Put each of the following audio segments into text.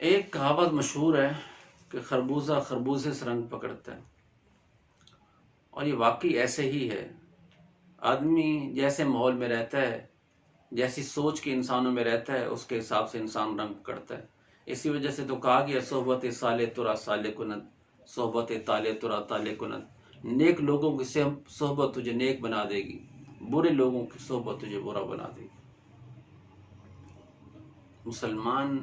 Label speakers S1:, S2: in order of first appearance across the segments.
S1: ایک کہاوت مشہور ہے کہ خربوزہ خربوزے سے رنگ پکڑتا ہے، اور یہ واقعی ایسے ہی ہے۔ آدمی جیسے ماحول میں رہتا ہے، جیسی سوچ کے انسانوں میں رہتا ہے، اس کے حساب سے انسان رنگ پکڑتا ہے۔ اسی وجہ سے تو کہا گیا صحبت صالح ترا صالح کند، صحبت طالح ترا طالح کند۔ نیک لوگوں کی صحبت تجھے نیک بنا دے گی، برے لوگوں کی صحبت تجھے برا بنا دے گی۔ مسلمان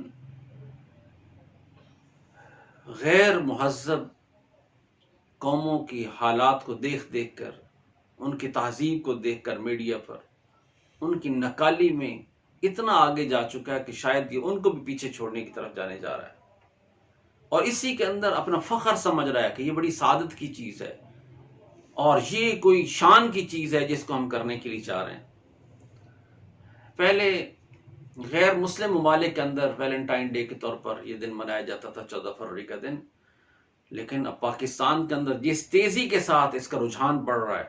S1: غیر مہذب قوموں کی حالات کو دیکھ کر، ان کی تہذیب کو دیکھ کر میڈیا پر، ان کی نکالی میں اتنا آگے جا چکا ہے کہ شاید یہ ان کو بھی پیچھے چھوڑنے کی طرف جانے جا رہا ہے، اور اسی کے اندر اپنا فخر سمجھ رہا ہے کہ یہ بڑی سعادت کی چیز ہے اور یہ کوئی شان کی چیز ہے جس کو ہم کرنے کے لیے چاہ رہے ہیں۔ پہلے غیر مسلم ممالک کے اندر ویلنٹائن ڈے کے طور پر یہ دن منایا جاتا تھا، 14 فروری کا دن، لیکن اب پاکستان کے اندر جس تیزی کے ساتھ اس کا رجحان بڑھ رہا ہے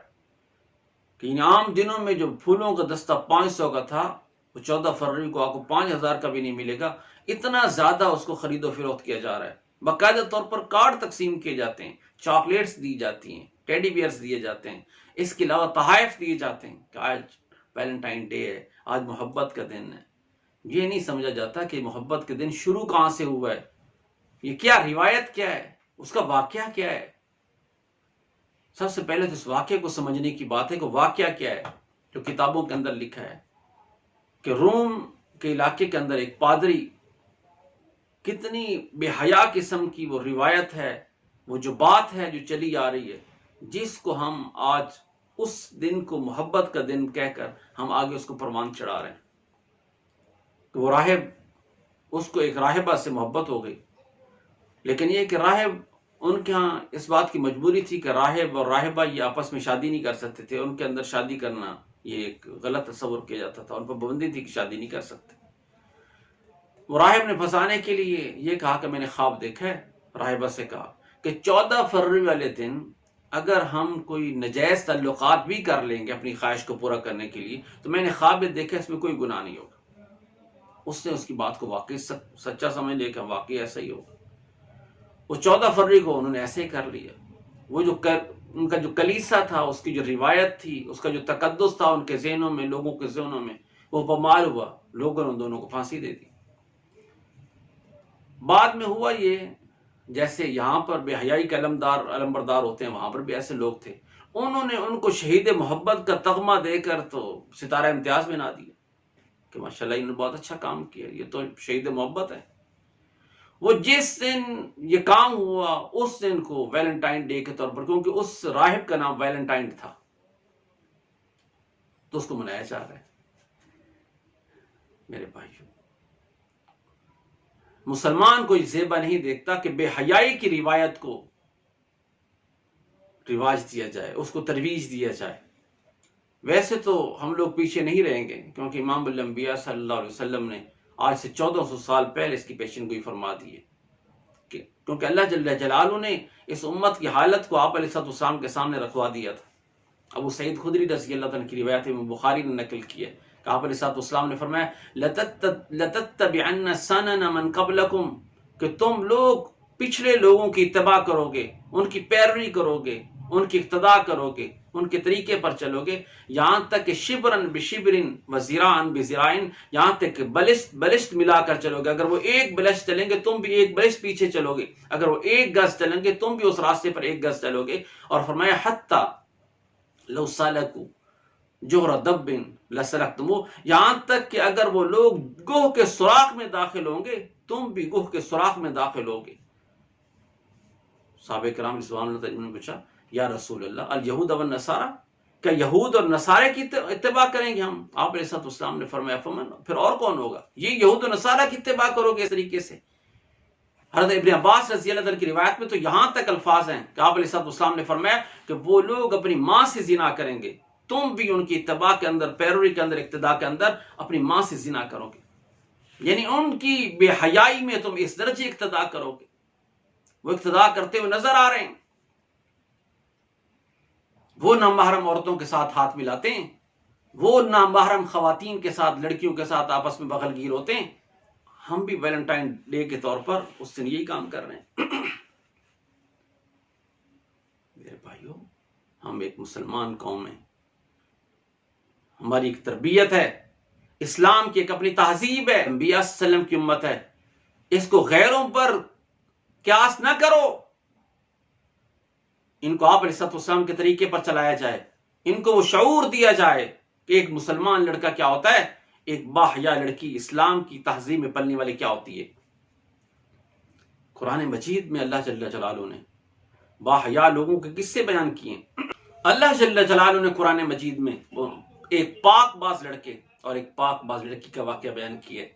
S1: کہ عام دنوں میں جو پھولوں کا دستہ 500 کا تھا، وہ 14 فروری کو آپ کو 5000 کا بھی نہیں ملے گا، اتنا زیادہ اس کو خرید و فروخت کیا جا رہا ہے۔ باقاعدہ طور پر کارڈ تقسیم کیے جاتے ہیں، چاکلیٹس دی جاتی ہیں، ٹیڈی بیئرز دیے جاتے ہیں، اس کے علاوہ تحائف دیے جاتے ہیں کہ آج ویلنٹائن ڈے ہے، آج محبت کا دن ہے۔ یہ نہیں سمجھا جاتا کہ محبت کے دن شروع کہاں سے ہوا ہے، یہ کیا روایت کیا ہے، اس کا واقعہ کیا ہے۔ سب سے پہلے تو اس واقعے کو سمجھنے کی بات ہے کہ واقعہ کیا ہے، جو کتابوں کے اندر لکھا ہے کہ روم کے علاقے کے اندر ایک پادری، کتنی بے حیا قسم کی وہ روایت ہے، وہ جو بات ہے جو چلی آ رہی ہے، جس کو ہم آج اس دن کو محبت کا دن کہہ کر ہم آگے اس کو پروان چڑھا رہے ہیں کہ وہ راہب، اس کو ایک راہبہ سے محبت ہو گئی، لیکن یہ کہ راہب، ان کے ہاں اس بات کی مجبوری تھی کہ راہب اور راہبہ یہ آپس میں شادی نہیں کر سکتے تھے، ان کے اندر شادی کرنا یہ ایک غلط تصور کیا جاتا تھا، ان پر پابندی تھی کہ شادی نہیں کر سکتے۔ وہ راہب نے پھنسانے کے لیے یہ کہا کہ میں نے خواب دیکھا ہے، راہبہ سے کہا کہ 14 فروری والے دن اگر ہم کوئی نجائز تعلقات بھی کر لیں گے اپنی خواہش کو پورا کرنے کے لیے، تو میں نے خواب میں دیکھا، اس میں کوئی گناہ نہیں ہوگا۔ اس نے اس کی بات کو واقعی سچا سمجھ لیا کہ واقعی ایسا ہی ہوگا۔ وہ 14 فروری کو انہوں نے ایسے ہی کر لیا۔ وہ جو ان کا جو کلیسا تھا، اس کی جو روایت تھی، اس کا جو تقدس تھا ان کے ذہنوں میں، لوگوں کے ذہنوں میں، وہ پامال ہوا، لوگوں نے ان دونوں کو پھانسی دے دی۔ بعد میں ہوا یہ، جیسے یہاں پر بے حیائی کے علمبردار ہوتے ہیں، وہاں پر بھی ایسے لوگ تھے، انہوں نے ان کو شہید محبت کا تغمہ دے کر تو ستارہ امتیاز بنا دیا کہ ماشاءاللہ انہوں نے بہت اچھا کام کیا، یہ تو شہید محبت ہے۔ وہ جس دن یہ کام ہوا، اس دن کو ویلنٹائن ڈے کے طور پر، کیونکہ اس راہب کا نام ویلنٹائن تھا، تو اس کو منایا جا رہا ہے۔ میرے بھائیوں، مسلمان کوئی زیبا نہیں دیکھتا کہ بے حیائی کی روایت کو رواج دیا جائے، اس کو ترویج دیا جائے۔ ویسے تو ہم لوگ پیچھے نہیں رہیں گے، کیونکہ امام الانبیاء صلی اللہ علیہ وسلم نے آج سے 1400 سال پہلے اس کی پیشن گوئی فرما دی ہے، کیونکہ اللہ جل جلالہ نے اس امت کی حالت کو آپ علیہ السلام کے سامنے رکھوا دیا تھا۔ ابو سعید خدری رضی اللہ عنہ کی روایت میں بخاری نے نقل کی ہے کہ آپ علیہ السلام نے فرمایا لَتَتَّبِعَنَّ سَنَنَ مَنْ قَبْلَكُمْ، کہ تم لوگ پچھلے لوگوں کی اتباع کرو گے، ان کی پیروی کرو گے، ان کی اقتداء کرو گے، ان کے طریقے پر چلو گے، یہاں تک کہ شبرن بشبرن وزراعن بزراعن، یہاں تک کہ بلشت ملا کر چلو گے۔ اگر وہ ایک بلشت چلیں گے تم بھی ایک بلشت پیچھے چلو گے، اگر وہ ایک گز چلیں گے تم بھی اس راستے پر ایک گز چلو گے۔ اور فرمایا حتی لو سالکو جوہر دب لسلکتموہ، یہاں تک کہ اگر وہ لوگ گوہ کے سوراخ میں داخل ہوں گے تم بھی گوہ کے سوراخ میں داخل ہوگے۔ صحابہ کرام رضوان اللہ تعالیٰ نے پوچھا یا رسول اللہ الیہود والنصارى، کیا یہود اور نصارے کی اتباع کریں گے ہم؟ آپ علیہ السلام نے فرمایا فمن، پھر اور کون ہوگا؟ یہ یہود و نصارہ کی اتباع کرو گے اس طریقے سے۔ حضرت ابن عباس رضی اللہ عنہ کی روایت میں تو یہاں تک الفاظ ہیں کہ آپ علیہ السلام نے فرمایا کہ وہ لوگ اپنی ماں سے زنا کریں گے، تم بھی ان کی اتباع کے اندر، پیروی کے اندر، اقتداء کے اندر اپنی ماں سے زنا کرو گے۔ یعنی ان کی بے حیائی میں تم اس درجے اقتداء کرو گے، وہ اقتداء کرتے ہوئے نظر آ رہے ہیں، وہ نامحرم عورتوں کے ساتھ ہاتھ ملاتے ہیں، وہ نامحرم خواتین کے ساتھ، لڑکیوں کے ساتھ آپس میں بغل گیر ہوتے ہیں، ہم بھی ویلنٹائن ڈے کے طور پر اس دن یہی کام کر رہے ہیں۔ میرے بھائیوں، ہم ایک مسلمان قوم ہیں، ہماری ایک تربیت ہے، اسلام کی ایک اپنی تہذیب ہے، انبیاء صلی اللہ علیہ وسلم کی امت ہے، اس کو غیروں پر قیاس نہ کرو، ان کو آپ علیہ السلام کے طریقے پر چلایا جائے، ان کو وہ شعور دیا جائے کہ ایک مسلمان لڑکا کیا ہوتا ہے، ایک باحیا لڑکی اسلام کی تہذیب میں پلنے والی کیا ہوتی ہے۔ قرآن مجید میں اللہ جل جلالہ نے باحیا لوگوں کے قصے بیان کیے ہیں۔ اللہ جل جلالہ نے قرآن مجید میں ایک پاک باز لڑکے اور ایک پاک باز لڑکی کا واقعہ بیان کیا ہے۔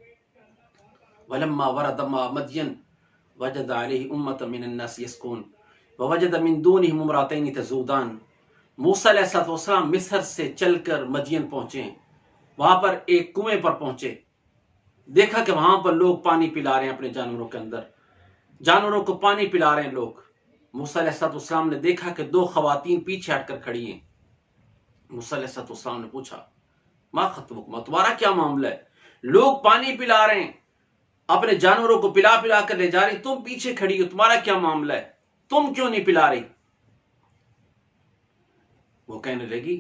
S1: وَلَمَّا وَرَدَ مَاءَ مَدْيَنَ وَجَدَ عَلَيْهِ أُمَّةً مِّنَ النَّاسِ يَسْقُونَ وَوَجَدَ مِن دُونِهِمْ امْرَأَتَيْنِ تَذُودَانِ۔ موسیٰ علیہ السلام مصر سے چل کر مدین پہنچے، وہاں پر ایک کنویں پر پہنچے، دیکھا کہ وہاں پر لوگ پانی پلا رہے ہیں اپنے جانوروں کے اندر، جانوروں کو پانی پلا رہے ہیں لوگ۔ موسیٰ علیہ السلام نے دیکھا کہ دو خواتین پیچھے ہٹ کر کھڑی ہیں۔ موسیٰ علیہ السلام نے پوچھا، ما خطبکما، تمہارا کیا معاملہ ہے؟ لوگ پانی پلا رہے ہیں، اپنے جانوروں کو پلا پلا کر لے جا رہی، تم پیچھے کھڑی ہو، تمہارا کیا معاملہ ہے؟ تم کیوں نہیں پلا رہی؟ وہ کہنے لگی،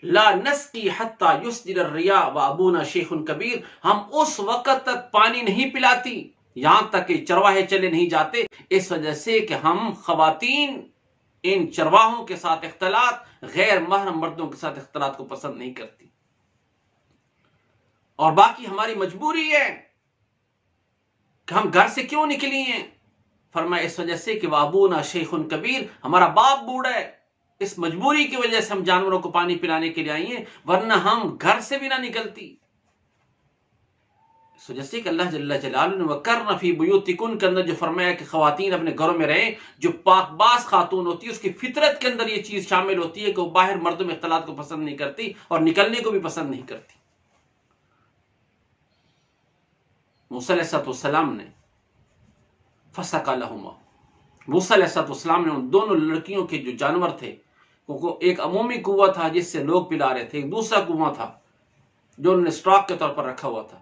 S1: لا نسقی حتی یسدر الرعاء وابونا شیخ کبیر، ہم اس وقت تک پانی نہیں پلاتی یہاں تک کہ چرواہے چلے نہیں جاتے، اس وجہ سے کہ ہم خواتین ان چرواہوں کے ساتھ اختلاط، غیر محرم مردوں کے ساتھ اختلاط کو پسند نہیں کرتی، اور باقی ہماری مجبوری ہے کہ ہم گھر سے کیوں نکلی ہیں؟ فرمایا اس وجہ سے کہ وابونا شیخ کبیر، ہمارا باپ بوڑھا ہے، اس مجبوری کی وجہ سے ہم جانوروں کو پانی پلانے کے لیے آئی ہیں، ورنہ ہم گھر سے بھی نہ نکلتی۔ اس وجہ سے کہ اللہ جل جلالہ نے وَقَرْنَ فِي بُيُوتِكُنَّ کے اندر جو فرمایا کہ خواتین اپنے گھروں میں رہیں، جو پاک باز خاتون ہوتی ہے اس کی فطرت کے اندر یہ چیز شامل ہوتی ہے کہ وہ باہر مردوں میں اختلاط کو پسند نہیں کرتی اور نکلنے کو بھی پسند نہیں کرتی۔ موسیٰ علیہ السلام نے فَسَقَى لَهُمَا، موسیٰ علیہ السلام نے ان دونوں لڑکیوں کے جو جانور تھے، ایک عمومی کنواں تھا جس سے لوگ پلا رہے تھے، ایک دوسرا کنواں تھا جو انہوں نے اسٹاک کے طور پر رکھا ہوا تھا،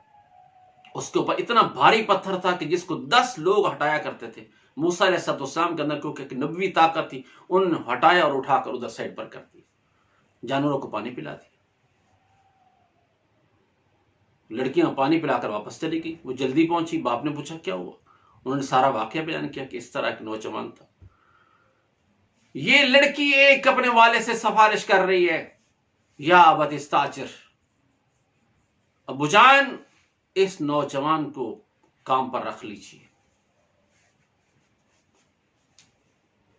S1: اس کے اوپر اتنا بھاری پتھر تھا کہ جس کو 10 لوگ ہٹایا کرتے تھے۔ موسیٰ علیہ السلام کے اندر کیونکہ ایک نبوی طاقت تھی، انہوں نے ہٹایا اور اٹھا کر ادھر سائڈ پر کر دیا، جانوروں کو پانی پلا دیا۔ لڑکیاں پانی پلا کر واپس چلی گئی، وہ جلدی پہنچی، باپ نے پوچھا کیا ہوا، انہوں نے سارا واقعہ بیان کیا کہ اس طرح ایک نوجوان تھا، یہ لڑکی ایک اپنے والد سے سفارش کر رہی ہے، یا ابت استاجر، ابو جان اس نوجوان کو کام پر رکھ لیجیے،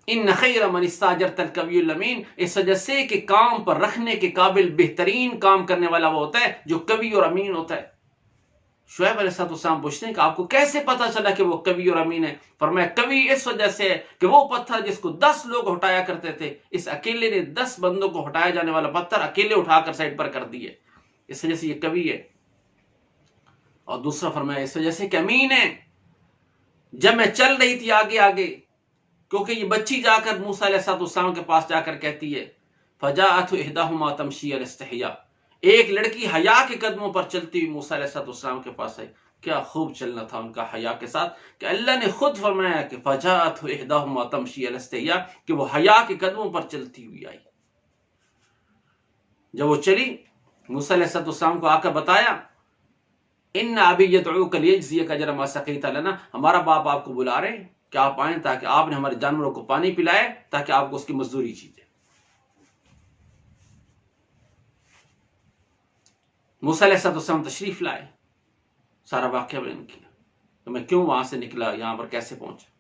S1: ان خیر من استاجرت القوی الامین، اس وجہ سے کہ کام پر رکھنے کے قابل بہترین کام کرنے والا وہ ہوتا ہے جو قوی اور امین ہوتا ہے۔ شعیب علیہ السلام پوچھتے ہیں کہ آپ کو کیسے پتا چلا کہ وہ قوی اور امین ہے؟ فرمایا قوی اس وجہ سے کہ وہ پتھر جس کو 10 لوگ ہٹایا کرتے تھے، اس اکیلے نے 10 بندوں کو ہٹایا جانے والا پتھر اکیلے اٹھا کر سائڈ پر کر دیے، اس وجہ سے یہ قوی ہے۔ اور دوسرا فرمایا اس وجہ سے کہ امین ہے، جب میں چل رہی تھی آگے آگے، کیونکہ یہ بچی جا کر موسیٰ علیہ السلام کے پاس جا کر کہتی ہے فَجَاءَتْهُ إِحْدَاهُمَا تَمْشِي عَلَى اسْتِحْيَاءٍ، ایک لڑکی حیا کے قدموں پر چلتی ہوئی موسیٰ علیہ السلام کے پاس آئی۔ کیا خوب چلنا تھا ان کا حیا کے ساتھ کہ اللہ نے خود فرمایا کہ فَجَاءَتْهُ إِحْدَاهُمَا تَمْشِي عَلَى اسْتِحْيَاءٍ، کہ وہ حیا کے قدموں پر چلتی ہوئی آئی۔ جب وہ چلی، موسیٰ علیہ السلام کو آ کر بتایا ان ابی یدعوک لیجزیک اجر ما سقیت لنا، ہمارا باپ آپ کو بلا رہے ہیں کہ آپ آئیں تاکہ آپ نے ہمارے جانوروں کو پانی پلائے تاکہ آپ کو اس کی مزدوری چیزیں۔ موسیٰ علیہ السلام تشریف لائے، سارا واقعہ بیان کیا کہ میں کیوں وہاں سے نکلا، یہاں پر کیسے پہنچا۔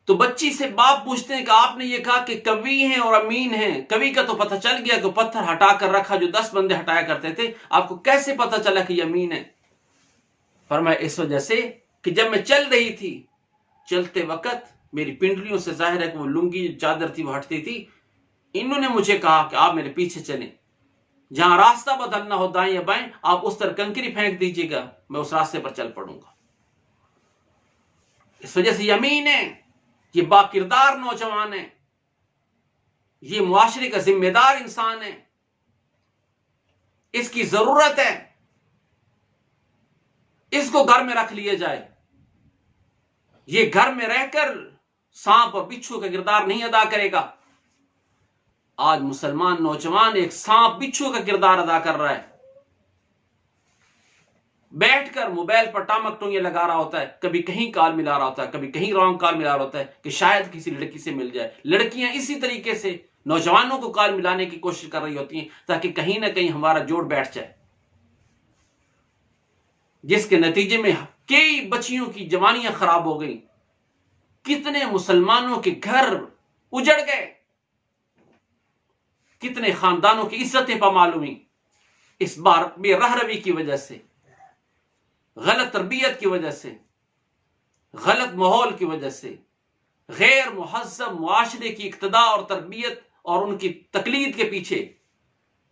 S1: تو بچی سے باپ پوچھتے ہیں کہ آپ نے یہ کہا کہ قوی ہیں اور امین ہیں، قوی کا تو پتہ چل گیا کہ پتھر ہٹا کر رکھا جو 10 بندے ہٹایا کرتے تھے، آپ کو کیسے پتہ چلا کہ یہ امین ہے؟ فرمایا اس وجہ سے کہ جب میں چل رہی تھی، چلتے وقت میری پنڈلیوں سے ظاہر ہے کہ وہ لنگی چادر تھی وہ ہٹتی تھی، انہوں نے مجھے کہا کہ آپ میرے پیچھے چلیں، جہاں راستہ بدلنا ہو دائیں یا بائیں آپ اس طرح کنکری پھینک دیجیے گا، میں اس راستے پر چل پڑوں گا۔ اس وجہ سے یہ امین ہے، یہ با کردار نوجوان ہے، یہ معاشرے کا ذمہ دار انسان ہے، اس کی ضرورت ہے، اس کو گھر میں رکھ لیا جائے۔ یہ گھر میں رہ کر سانپ اور بچھو کا کردار نہیں ادا کرے گا۔ آج مسلمان نوجوان ایک سانپ بچھو کا کردار ادا کر رہا ہے، بیٹھ کر موبائل پر ٹامک ٹونگے لگا رہا ہوتا ہے، کبھی کہیں کال ملا رہا ہوتا ہے، کبھی کہیں رانگ کال ملا رہا ہوتا ہے کہ شاید کسی لڑکی سے مل جائے۔ لڑکیاں اسی طریقے سے نوجوانوں کو کال ملانے کی کوشش کر رہی ہوتی ہیں تاکہ کہیں نہ کہیں ہمارا جوڑ بیٹھ جائے، جس کے نتیجے میں کئی بچیوں کی جوانیاں خراب ہو گئیں، کتنے مسلمانوں کے گھر اجڑ گئے، کتنے خاندانوں کی عزتیں پامال ہوئیں اس بار بے راہ روی کی وجہ سے، غلط تربیت کی وجہ سے، غلط ماحول کی وجہ سے، غیر مہذب معاشرے کی اقتداء اور تربیت اور ان کی تقلید کے پیچھے۔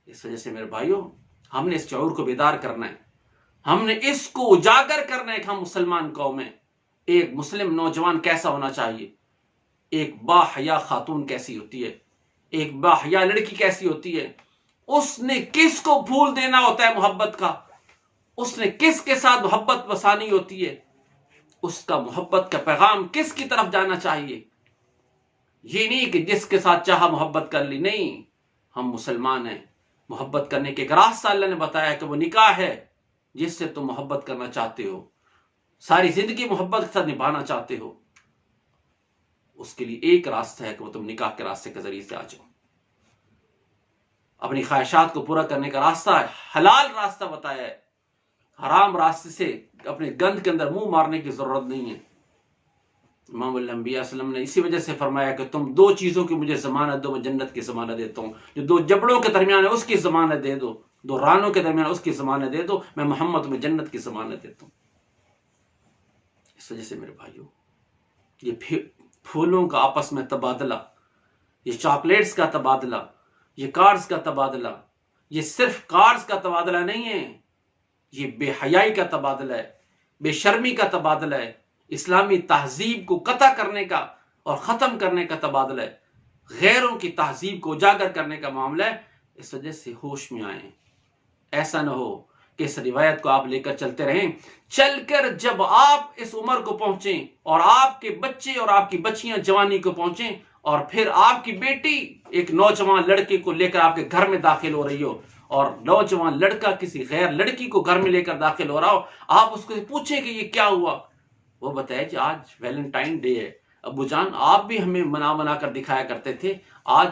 S1: اس وجہ سے میرے بھائیوں، ہم نے اس شعور کو بیدار کرنا ہے، ہم نے اس کو اجاگر کرنا ہے کہ ہم مسلمان قوم ہیں۔ ایک مسلم نوجوان کیسا ہونا چاہیے، ایک باحیا خاتون کیسی ہوتی ہے، ایک باحیا لڑکی کیسی ہوتی ہے، اس نے کس کو پھول دینا ہوتا ہے محبت کا، اس نے کس کے ساتھ محبت بسانی ہوتی ہے، اس کا محبت کا پیغام کس کی طرف جانا چاہیے۔ یہ نہیں کہ جس کے ساتھ چاہا محبت کر لی، نہیں، ہم مسلمان ہیں۔ محبت کرنے کے ایک راستہ اللہ نے بتایا کہ وہ نکاح ہے، جس سے تم محبت کرنا چاہتے ہو، ساری زندگی محبت کے ساتھ نبھانا چاہتے ہو، اس کے لیے ایک راستہ ہے کہ وہ تم نکاح کے راستے کے ذریعے سے آ جاؤ۔ اپنی خواہشات کو پورا کرنے کا راستہ ہے، حلال راستہ بتایا ہے، حرام راستے سے اپنے گند کے اندر منہ مارنے کی ضرورت نہیں ہے۔ امام الانبیاء صلی اللہ علیہ وسلم نے اسی وجہ سے فرمایا کہ تم دو چیزوں کی مجھے ضمانت دو، میں جنت کی ضمانت دیتا ہوں۔ جو دو جبڑوں کے درمیان ہے اس کی ضمانت دے دو، دو رانوں کے درمیان اس کی ضمانت دے دو، میں محمد تمہیں جنت کی ضمانت دیتا ہوں۔ اس وجہ سے میرے بھائیوں، یہ پھولوں کا آپس میں تبادلہ، یہ چاکلیٹس کا تبادلہ، یہ کارز کا تبادلہ، یہ صرف کارز کا تبادلہ نہیں ہے، یہ بے حیائی کا تبادلہ ہے، بے شرمی کا تبادلہ ہے، اسلامی تہذیب کو قطع کرنے کا اور ختم کرنے کا تبادلہ ہے، غیروں کی تہذیب کو اجاگر کرنے کا معاملہ ہے۔ اس وجہ سے ہوش میں آئیں، ایسا نہ ہو کہ اس روایت کو آپ لے کر چلتے رہیں، چل کر جب آپ اس عمر کو پہنچیں اور آپ کے بچے اور آپ کی بچیاں جوانی کو پہنچیں اور پھر آپ کی بیٹی ایک نوجوان لڑکے کو لے کر آپ کے گھر میں داخل ہو رہی ہو اور نوجوان لڑکا کسی غیر لڑکی کو گھر میں لے کر داخل ہو رہا ہو، آپ اس کو پوچھیں کہ یہ کیا ہوا، وہ بتائے کہ آج ویلنٹائن ڈے ہے، ابو جان آپ بھی ہمیں منا کر دکھایا کرتے تھے، آج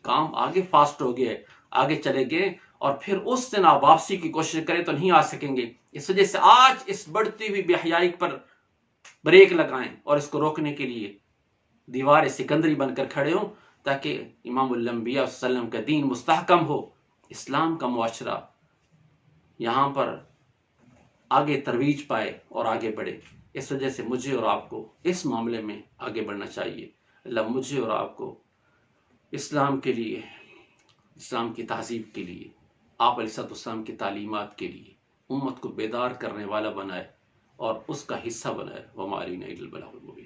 S1: کام آگے فاسٹ ہو گیا ہے، آگے چلے گئے، اور پھر اس دن آپ واپسی کی کوشش کریں تو نہیں آ سکیں گے۔ اس وجہ سے آج اس بڑھتی ہوئی بے حیائی پر بریک لگائیں اور اس کو روکنے کے لیے دیوار سکندری بن کر کھڑے ہوں، تاکہ امام الانبیاء صلی اللہ علیہ وسلم کا دین مستحکم ہو، اسلام کا معاشرہ یہاں پر آگے ترویج پائے اور آگے بڑھے۔ اس وجہ سے مجھے اور آپ کو اس معاملے میں آگے بڑھنا چاہیے۔ اللہ مجھے اور آپ کو اسلام کے لیے، اسلام کی تہذیب کے لیے، آپ علیہ السلام کی تعلیمات کے لیے امت کو بیدار کرنے والا بنائے اور اس کا حصہ بنائے۔ وما علینا الا البلاغ المبین۔